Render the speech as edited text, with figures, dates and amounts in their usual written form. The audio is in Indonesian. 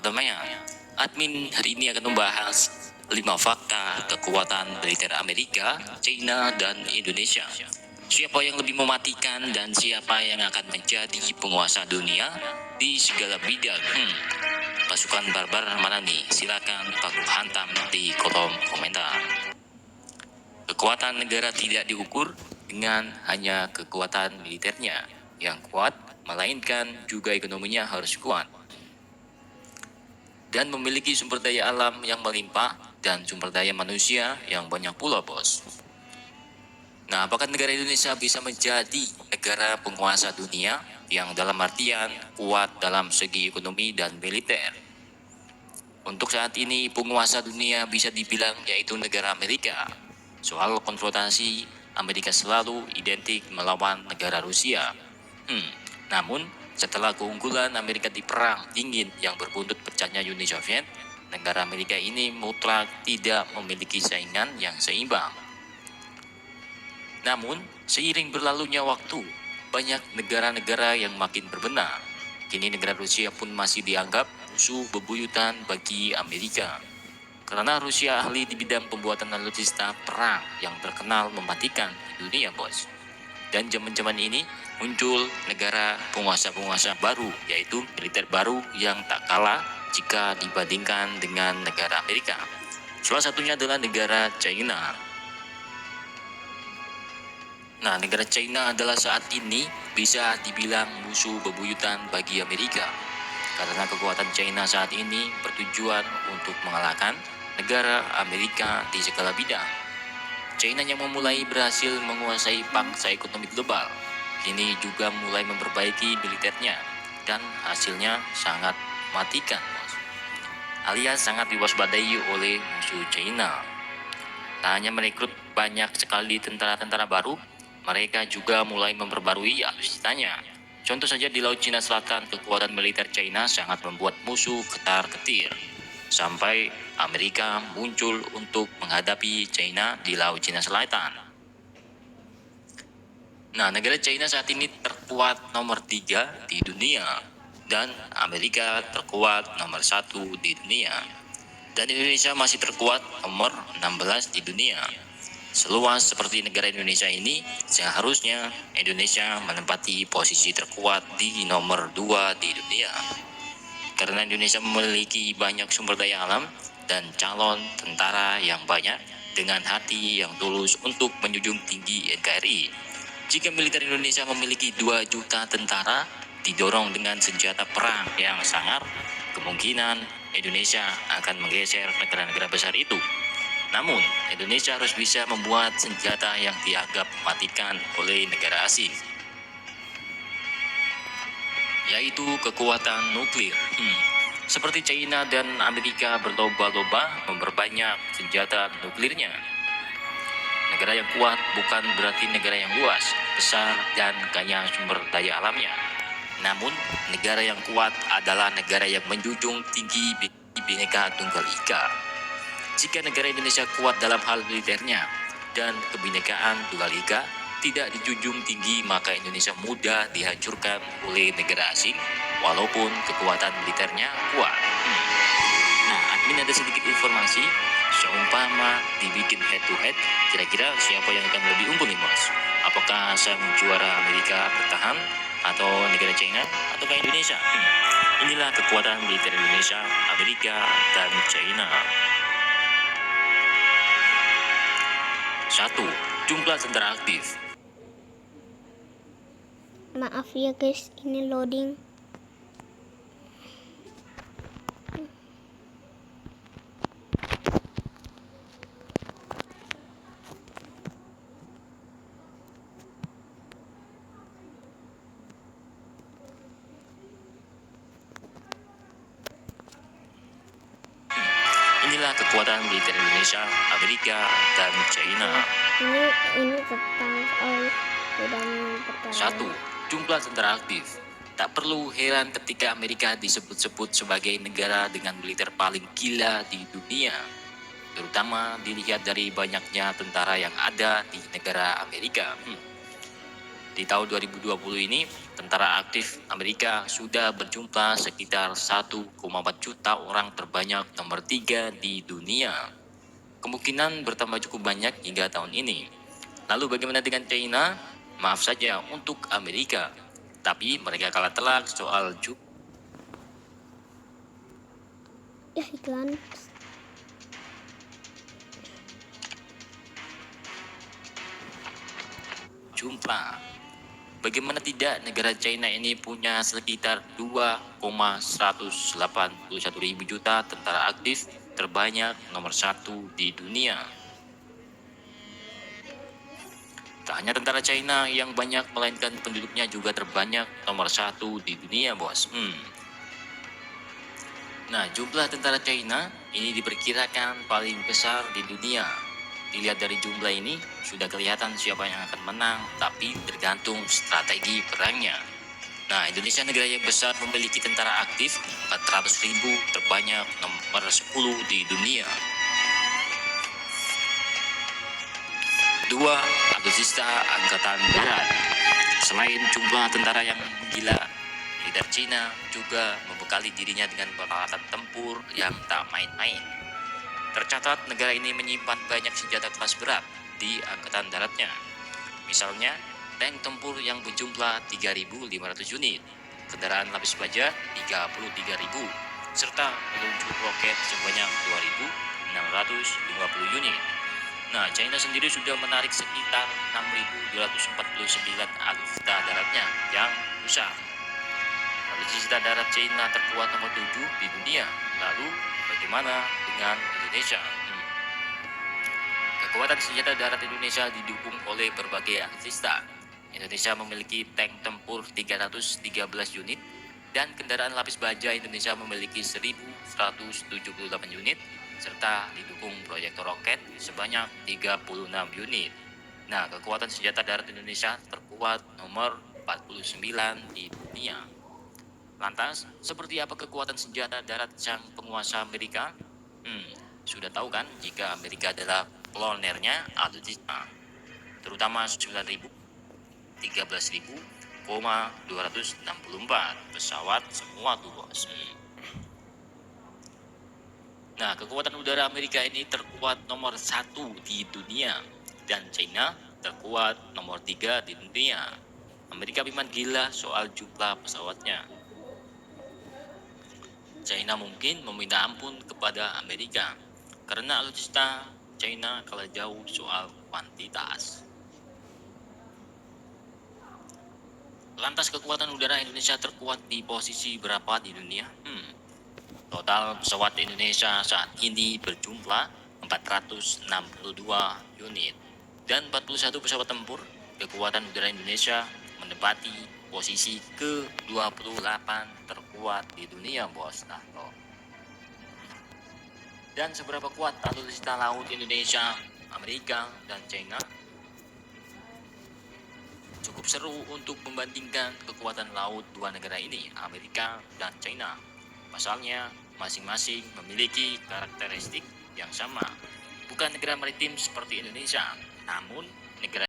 Damai. Admin hari ini akan membahas 5 fakta kekuatan militer Amerika, China, dan Indonesia. Siapa yang lebih mematikan dan siapa yang akan menjadi penguasa dunia di segala bidang? Pasukan barbar mana nih? Silakan Pak hantam di kolom komentar. Kekuatan negara tidak diukur dengan hanya kekuatan militernya yang kuat, melainkan juga ekonominya harus kuat dan memiliki sumber daya alam yang melimpah dan sumber daya manusia yang banyak pula, bos. Nah, apakah negara Indonesia bisa menjadi negara penguasa dunia yang dalam artian kuat dalam segi ekonomi dan militer? Untuk saat ini, penguasa dunia bisa dibilang yaitu negara Amerika. Soal konfrontasi, Amerika selalu identik melawan negara Rusia. Namun, setelah keunggulan Amerika di Perang Dingin yang berbuntut pecahnya Uni Soviet, negara Amerika ini mutlak tidak memiliki saingan yang seimbang. Namun, seiring berlalunya waktu, banyak negara-negara yang makin berbenah. Kini negara Rusia pun masih dianggap musuh bebuyutan bagi Amerika. Karena Rusia ahli di bidang pembuatan alutsista perang yang terkenal mematikan di dunia, bos. Dan zaman-zaman ini muncul negara penguasa-penguasa baru, yaitu militer baru yang tak kalah jika dibandingkan dengan negara Amerika. Salah satunya adalah negara China. Nah, negara China adalah saat ini bisa dibilang musuh bebuyutan bagi Amerika. Karena kekuatan China saat ini bertujuan untuk mengalahkan negara Amerika di segala bidang. China yang memulai berhasil menguasai pangsa ekonomi global, kini juga mulai memperbaiki militernya dan hasilnya sangat mematikan, alias sangat diwaspadai oleh musuh China. Tak hanya merekrut banyak sekali tentara-tentara baru, mereka juga mulai memperbarui alutsistanya. Contoh saja di Laut Cina Selatan, kekuatan militer China sangat membuat musuh ketar-ketir. Sampai Amerika muncul untuk menghadapi China di Laut Cina Selatan. Nah, negara China saat ini terkuat nomor 3 di dunia dan Amerika terkuat nomor 1 di dunia. Dan Indonesia masih terkuat nomor 16 di dunia. Seluas seperti negara Indonesia ini, seharusnya Indonesia menempati posisi terkuat di nomor 2 di dunia. Karena Indonesia memiliki banyak sumber daya alam dan calon tentara yang banyak dengan hati yang tulus untuk menjunjung tinggi NKRI. Jika militer Indonesia memiliki 2 juta tentara didorong dengan senjata perang yang sangar, kemungkinan Indonesia akan menggeser negara-negara besar itu. Namun, Indonesia harus bisa membuat senjata yang dianggap mematikan oleh negara asing, yaitu kekuatan nuklir. Seperti China dan Amerika berlomba-lomba memperbanyak senjata nuklirnya. Negara yang kuat bukan berarti negara yang luas, besar, dan kaya sumber daya alamnya. Namun, negara yang kuat adalah negara yang menjunjung tinggi Bhinneka Tunggal Ika. Jika negara Indonesia kuat dalam hal militernya dan kebinekaan Tunggal Ika tidak dijunjung tinggi, maka Indonesia mudah dihancurkan oleh negara asing walaupun kekuatan militernya kuat. Nah, admin ada sedikit informasi, seumpama dibikin head to head, kira-kira siapa yang akan lebih unggul nih, bos? Apakah sang juara Amerika bertahan atau negara China ataukah Indonesia? Inilah kekuatan militer Indonesia, Amerika, dan China. 1. Jumlah tentara aktif. Maaf ya guys, ini loading. Inilah kekuatan militer Indonesia, Amerika, dan China. Ini tentang soal bidang pertahanan. 1. Jumlah tentara aktif. Tak perlu heran ketika Amerika disebut-sebut sebagai negara dengan militer paling gila di dunia, terutama dilihat dari banyaknya tentara yang ada di negara Amerika. Di tahun 2020 ini, tentara aktif Amerika sudah berjumlah sekitar 1,4 juta orang, terbanyak nomor 3 di dunia. Kemungkinan bertambah cukup banyak hingga tahun ini. Lalu bagaimana dengan China? Maaf saja untuk Amerika, tapi mereka kalah telak soal Ya iklan. jumlah. Bagaimana tidak, negara China ini punya sekitar 2,181 ribu juta tentara aktif, terbanyak nomor 1 di dunia. Tak hanya tentara China yang banyak, melainkan penduduknya juga terbanyak nomor 1 di dunia, bos. Nah, jumlah tentara China ini diperkirakan paling besar di dunia. Dilihat dari jumlah ini, sudah kelihatan siapa yang akan menang, tapi tergantung strategi perangnya. Nah, Indonesia, negara yang besar, memiliki tentara aktif 400 ribu, terbanyak nomor 10 di dunia. 2. Alutsista Angkatan Darat. Selain jumlah tentara yang gila, militer Cina juga membekali dirinya dengan peralatan tempur yang tak main-main. Tercatat negara ini menyimpan banyak senjata kelas berat di angkatan daratnya. Misalnya, tank tempur yang berjumlah 3.500 unit, kendaraan lapis baja 33.000, serta peluncur roket sebanyak 2.650 unit. Nah, China sendiri sudah menarik sekitar 6.249 alutsista daratnya yang rusak. Alutsista darat China terkuat nomor 7 di dunia. Lalu, bagaimana dengan Indonesia? Kekuatan senjata darat Indonesia didukung oleh berbagai alutsista. Indonesia memiliki tank tempur 313 unit, dan kendaraan lapis baja Indonesia memiliki 1.178 unit, serta didukung proyektor roket sebanyak 36 unit. Nah, kekuatan senjata darat Indonesia terkuat nomor 49 di dunia. Lantas, seperti apa kekuatan senjata darat sang penguasa Amerika? Sudah tahu kan, jika Amerika adalah klonernya alutsista, terutama 9.000, 13.000, 264 pesawat semua tuh, bos. Nah, kekuatan udara Amerika ini terkuat nomor 1 di dunia, dan China terkuat nomor 3 di dunia. Amerika memang gila soal jumlah pesawatnya. China mungkin meminta ampun kepada Amerika karena alutsista China kalah jauh soal kuantitas. Lantas kekuatan udara Indonesia terkuat di posisi berapa di dunia? Total pesawat Indonesia saat ini berjumlah 462 unit dan 41 pesawat tempur. Kekuatan udara Indonesia menempati posisi ke-28 terkuat di dunia, bos. Dan seberapa kuat alutsista laut Indonesia, Amerika, dan China? Cukup seru untuk membandingkan kekuatan laut dua negara ini, Amerika dan China. Pasalnya, masing-masing memiliki karakteristik yang sama. Bukan negara maritim seperti Indonesia, namun negara